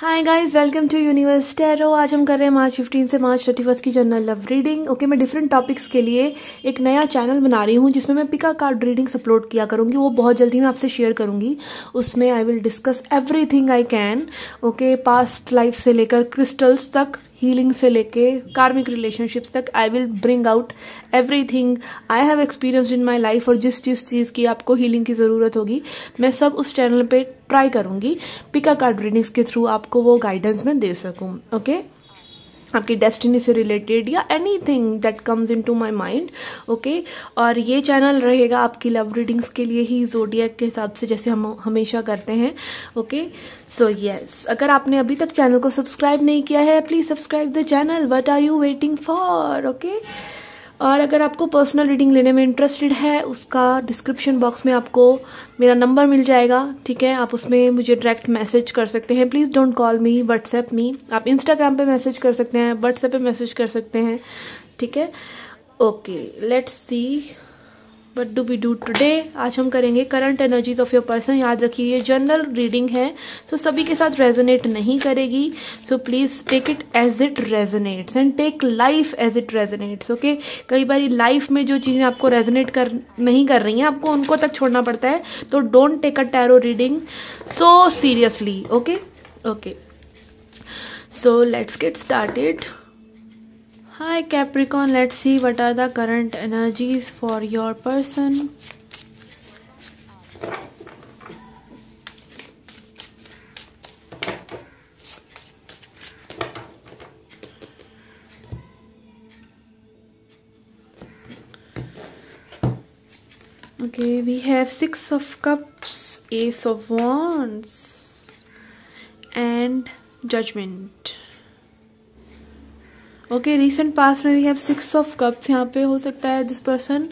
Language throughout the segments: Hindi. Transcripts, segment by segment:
Hi guys, welcome to universe tarot. आज हम कर रहे हैं मार्च 15 से मार्च 31 की जनरल लव रीडिंग। ओके, मैं डिफरेंट टॉपिक्स के लिए एक नया चैनल बना रही हूँ जिसमें मैं पिका कार्ड रीडिंग्स अपलोड किया करूँगी। वो बहुत जल्दी मैं आपसे शेयर करूँगी। उसमें I will discuss everything I can. Okay, past life से लेकर क्रिस्टल्स तक, हीलिंग से लेके कार्मिक रिलेशनशिप्स तक, I will bring out everything I have experience in my life. और जिस चीज़ की आपको हीलिंग की ज़रूरत होगी, मैं सब उस चैनल पे ट्राई करूँगी पिका कार्ड रीडिंग्स के थ्रू आपको वो गाइडेंस मैं दे सकूँ। ओके, आपकी डेस्टिनी से रिलेटेड या anything that comes into my mind. Okay, और ये चैनल रहेगा आपकी लव रीडिंग्स के लिए ही, ज़ोडिएक के हिसाब से, जैसे हम हमेशा करते हैं। ओके, सो यस, अगर आपने अभी तक चैनल को सब्सक्राइब नहीं किया है, please subscribe the channel. What are you waiting for? Okay, और अगर आपको पर्सनल रीडिंग लेने में इंटरेस्टेड है, उसका डिस्क्रिप्शन बॉक्स में आपको मेरा नंबर मिल जाएगा। ठीक है, आप उसमें मुझे डायरेक्ट मैसेज कर सकते हैं। Please don't call me, WhatsApp me. आप इंस्टाग्राम पे मैसेज कर सकते हैं, व्हाट्सएप पे मैसेज कर सकते हैं। ठीक है, okay, let's see what do we do today. आज हम करेंगे current energies of your person. याद रखिए ये जनरल रीडिंग है, तो सभी के साथ रेजोनेट नहीं करेगी। So please take it as it resonates and take life as it resonates. Okay, कई बार लाइफ में जो चीजें आपको रेजोनेट नहीं कर रही हैं, आपको उनको तक छोड़ना पड़ता है। तो don't take a tarot reading so seriously. Okay okay, so let's get started. Hi Capricorn, let's see what are the current energies for your person. Okay, we have Six of Cups, Ace of Wands and Judgment. Okay, recent past में we have six of cups. यहाँ पे हो सकता है this person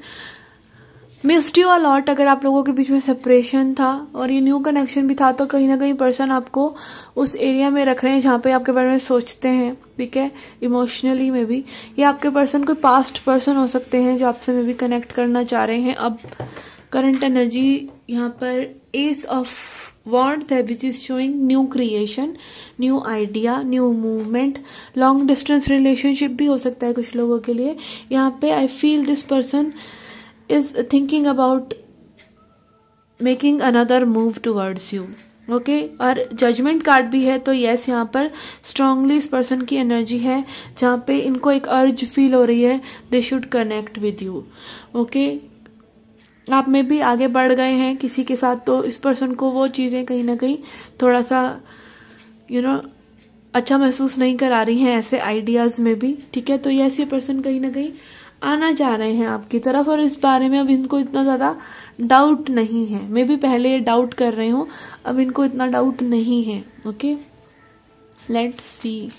missed you a lot. अगर आप लोगों के बीच में सेपरेशन था और ये न्यू कनेक्शन भी था, तो कहीं ना कहीं पर्सन आपको उस एरिया में रख रहे हैं जहाँ पे आपके बारे में सोचते हैं। ठीक है, इमोशनली में भी, या आपके पर्सन कोई पास्ट पर्सन हो सकते हैं जो आपसे में भी कनेक्ट करना चाह रहे हैं। अब करंट एनर्जी यहाँ पर एस ऑफ वॉन्ड्स है, विच is showing new creation, new idea, new movement. Long distance relationship भी हो सकता है कुछ लोगों के लिए। यहाँ पे I feel this person is thinking about making another move towards you. Okay, और जजमेंट कार्ड भी है, तो यस, यहाँ पर स्ट्रांगली इस पर्सन की एनर्जी है जहाँ पे इनको एक अर्ज फील हो रही है, they should connect with you. Okay, आप में भी आगे बढ़ गए हैं किसी के साथ, तो इस पर्सन को वो चीज़ें कहीं ना कहीं थोड़ा सा अच्छा महसूस नहीं करा रही हैं ऐसे आइडियाज़ में भी। ठीक है, तो यस, ये पर्सन कहीं ना कहीं आना चाह रहे हैं आपकी तरफ, और इस बारे में अब इनको इतना ज़्यादा डाउट नहीं है। मे भी पहले ये डाउट कर रहे हो, अब इनको इतना डाउट नहीं है। Okay, let's C.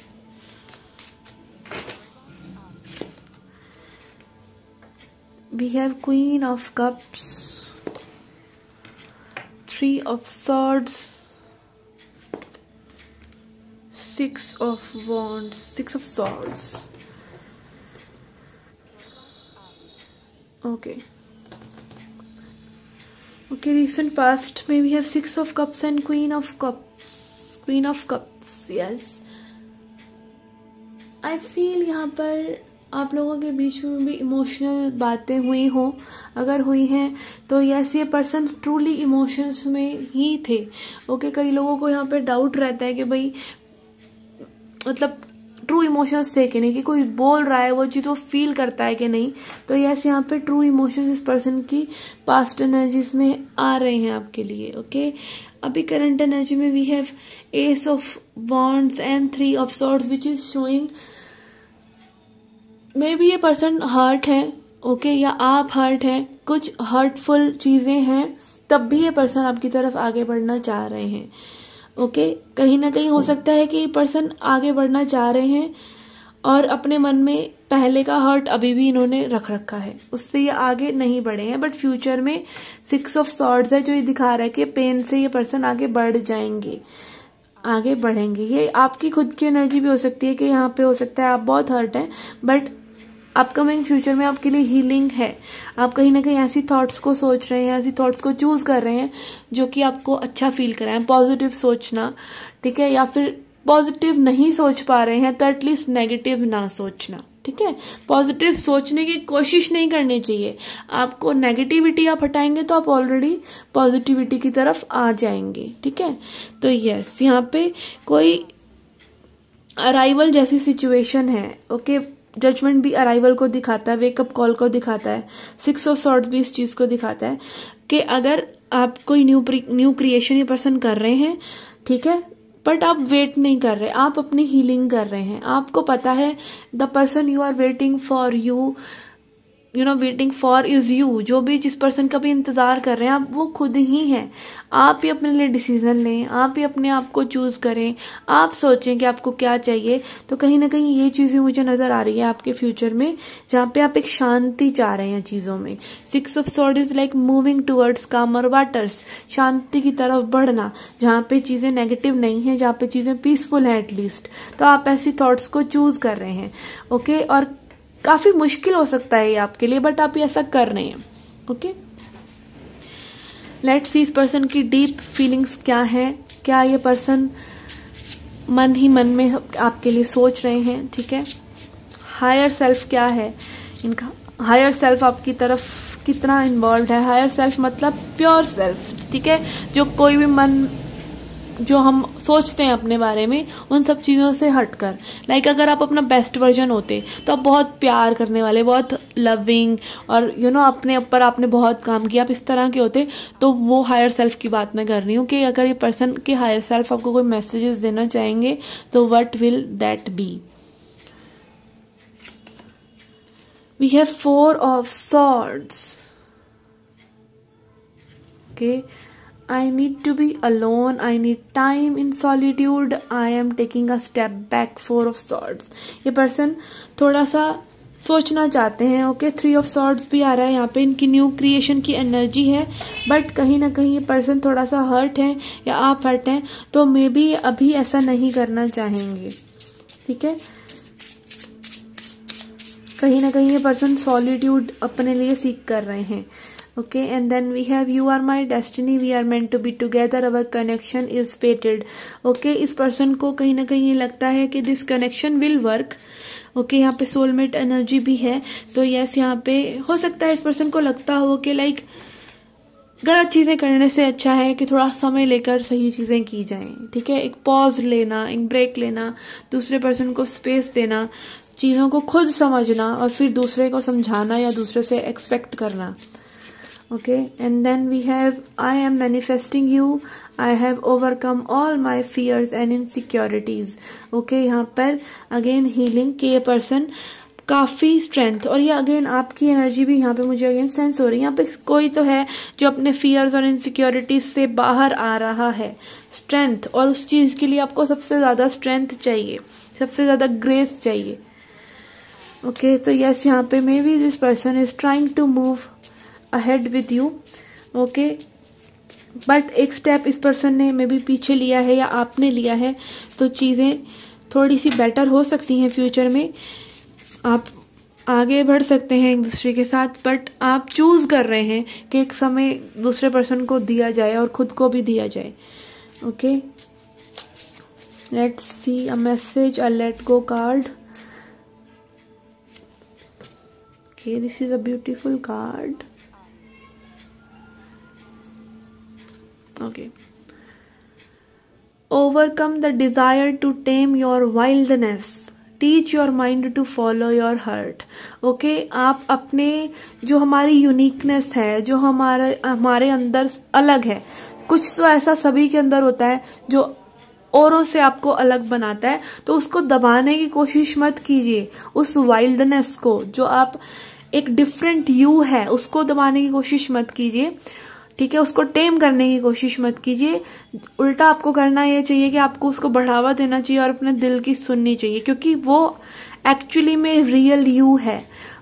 We have Queen of Cups, Three of Swords, Six of Wands, Six of Swords. Okay. Okay, recent past में we have Six of Cups and Queen of Cups. Queen of Cups, yes. I feel यहाँ पर आप लोगों के बीच में भी इमोशनल बातें हुई हो। अगर हुई हैं तो यस, ये पर्सन ट्रूली इमोशंस में ही थे। ओके, कई लोगों को यहाँ पे डाउट रहता है कि भाई मतलब ट्रू इमोशंस थे कि नहीं, कि कोई बोल रहा है वो चीज़ वो फील करता है कि नहीं। तो यस, यहाँ पे ट्रू इमोशंस इस पर्सन की पास्ट एनर्जीज में आ रहे हैं आपके लिए। ओके, अभी करंट एनर्जी में we have ace of wands and three of swords, which is showing maybe ये पर्सन हर्ट है। ओके, या आप हर्ट हैं, कुछ हर्टफुल चीज़ें हैं, तब भी ये पर्सन आपकी तरफ आगे बढ़ना चाह रहे हैं। ओके, कहीं ना कहीं हो सकता है कि ये पर्सन आगे बढ़ना चाह रहे हैं और अपने मन में पहले का हर्ट अभी भी इन्होंने रख रखा है, उससे ये आगे नहीं बढ़े हैं। बट फ्यूचर में सिक्स ऑफ सॉर्ड्स है जो ये दिखा रहा है कि पेन से ये पर्सन आगे बढ़ जाएंगे, आगे बढ़ेंगे। ये आपकी खुद की एनर्जी भी हो सकती है कि यहाँ पे हो सकता है आप बहुत हर्ट हैं, बट अपकमिंग फ्यूचर में आपके लिए हीलिंग है। आप कहीं ना कहीं ऐसी थॉट्स को सोच रहे हैं, ऐसी थॉट्स को चूज कर रहे हैं जो कि आपको अच्छा फील कराएं। पॉजिटिव सोचना, ठीक है, या फिर पॉजिटिव नहीं सोच पा रहे हैं तो एटलीस्ट नेगेटिव ना सोचना, ठीक है। पॉजिटिव सोचने की कोशिश नहीं करनी चाहिए। आपको नेगेटिविटी आप हटाएंगे तो आप ऑलरेडी पॉजिटिविटी की तरफ आ जाएंगे, ठीक है। तो यस, यहाँ पे कोई अराइवल जैसी सिचुएशन है, ओके। जजमेंट भी अराइवल को दिखाता है, वेकअप कॉल को दिखाता है, 6 ऑफ सॉर्ड्स भी इस चीज को दिखाता है कि अगर आप कोई न्यू क्रिएशन ये पर्सन कर रहे हैं, ठीक है, बट आप वेट नहीं कर रहे, आप अपनी हीलिंग कर रहे हैं। आपको पता है the person you are waiting for waiting for is you. जो भी जिस पर्सन का भी इंतजार कर रहे हैं आप, वो खुद ही हैं। आप ही अपने लिए डिसीजन लें, आप ही अपने आप को चूज करें, आप सोचें कि आपको क्या चाहिए। तो कहीं ना कहीं ये चीजें मुझे नजर आ रही है आपके फ्यूचर में, जहाँ पे आप एक शांति चाह रहे हैं चीजों में। 6 of sword is like moving towards कामर वाटर्स, शांति की तरफ बढ़ना, जहाँ पे चीजें नेगेटिव नहीं है, जहाँ पे चीजें पीसफुल है एटलीस्ट। तो आप ऐसी थॉट्स को चूज कर रहे हैं, ओके। और काफी मुश्किल हो सकता है ये आपके लिए, बट आप ये ऐसा कर रहे हैं, ओके। लेट्स सी इस पर्सन की डीप फीलिंग्स क्या है। क्या ये पर्सन मन ही मन में आपके लिए सोच रहे हैं, ठीक है। हायर सेल्फ क्या है इनका, हायर सेल्फ आपकी तरफ कितना इन्वॉल्व है। हायर सेल्फ मतलब प्योर सेल्फ, ठीक है, जो कोई भी मन जो हम सोचते हैं अपने बारे में उन सब चीज़ों से हटकर। लाइक अगर आप अपना बेस्ट वर्जन होते तो आप बहुत प्यार करने वाले, बहुत लविंग और अपने ऊपर आपने बहुत काम किया, आप इस तरह के होते। तो वो हायर सेल्फ की बात मैं कर रही हूँ कि अगर ये पर्सन के हायर सेल्फ आपको कोई मैसेजेस देना चाहेंगे तो what will that be. We have 4 of swords, okay. I need to be alone. I need time in solitude. I am taking a step back. 4 of swords. ये पर्सन थोड़ा सा सोचना चाहते हैं, ओके। 3 ऑफ सॉर्ड्स भी आ रहा है यहाँ पे, इनकी न्यू क्रिएशन की एनर्जी है, बट कहीं ना कहीं ये पर्सन थोड़ा सा हर्ट है या आप हर्ट हैं, तो मे बी अभी ऐसा नहीं करना चाहेंगे, ठीक है। कहीं ना कहीं ये पर्सन सॉलिट्यूड अपने लिए सीख कर रहे हैं, okay। And then we have you are my destiny, we are meant to be together, our connection is fated, okay। इस पर्सन को कहीं ना कहीं ये लगता है कि this connection will work, okay। यहाँ पे सोलमेट एनर्जी भी है, तो यस, यहाँ पे हो सकता है इस पर्सन को लगता हो कि लाइक गलत चीजें करने से अच्छा है कि थोड़ा समय लेकर सही चीजें की जाएं, ठीक है। एक पॉज लेना, एक ब्रेक लेना, दूसरे पर्सन को स्पेस देना, चीजों को खुद समझना और फिर दूसरे को समझाना या दूसरे से एक्सपेक्ट करना, okay। And then we have I am manifesting you, I have overcome all my fears and insecurities, okay। यहाँ पर अगेन हीलिंग के ये पर्सन काफी स्ट्रेंथ, और ये अगेन आपकी एनर्जी भी यहाँ पे मुझे अगेन सेंस हो रही है। यहाँ पे कोई तो है जो अपने फियर्स और इनसिक्योरिटीज से बाहर आ रहा है, स्ट्रेंथ, और उस चीज के लिए आपको सबसे ज्यादा स्ट्रेंथ चाहिए, सबसे ज्यादा ग्रेस चाहिए, ओके। तो यस, यहाँ पे maybe this person is trying to move ahead with you, okay. But एक स्टेप इस पर्सन ने मे बी पीछे लिया है या आपने लिया है, तो चीज़ें थोड़ी सी बेटर हो सकती हैं फ्यूचर में। आप आगे बढ़ सकते हैं एक दूसरे के साथ, बट आप चूज कर रहे हैं कि एक समय दूसरे पर्सन को दिया जाए और खुद को भी दिया जाए, okay. Let's C a message, a let go kart, okay. This is a beautiful card, okay। Overcome the desire to tame your wildness, teach your mind to follow your heart, okay। आप अपने जो हमारी यूनिकनेस है, जो हमारे अंदर अलग है, कुछ तो ऐसा सभी के अंदर होता है जो औरों से आपको अलग बनाता है, तो उसको दबाने की कोशिश मत कीजिए। उस वाइल्डनेस को, जो आप एक डिफरेंट यू है, उसको दबाने की कोशिश मत कीजिए, ठीक है। उसको टेम करने की कोशिश मत कीजिए, उल्टा आपको करना ये चाहिए कि आपको उसको बढ़ावा देना चाहिए और अपने दिल की सुननी चाहिए, क्योंकि वो एक्चुअली में रियल यू है,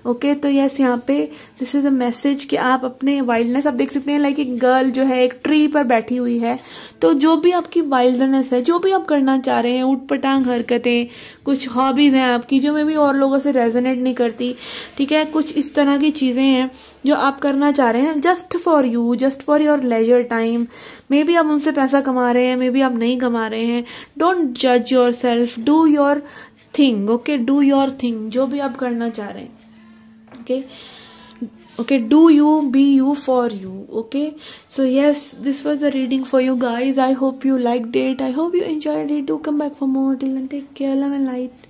ओके तो यस यहाँ पे दिस इज अ मैसेज कि आप अपने वाइल्डनेस, आप देख सकते हैं लाइक एक गर्ल जो है एक ट्री पर बैठी हुई है, तो जो भी आपकी वाइल्डनेस है, जो भी आप करना चाह रहे हैं, उठपटांग हरकतें, कुछ हॉबीज हैं आपकी जो मे भी और लोगों से रेजोनेट नहीं करती, ठीक है, कुछ इस तरह की चीजें हैं जो आप करना चाह रहे हैं just for you, just for your leisure time. May be आप उनसे पैसा कमा रहे हैं, मे बी आप नहीं कमा रहे हैं, डोंट जज your self, do your thing, okay, do your thing, जो भी आप करना चाह रहे हैं, okay, do you, be you, for you, okay. So yes, this was the reading for you guys. I hope you liked it, I hope you enjoyed it. Do come back for more. Till then, take care, love and light.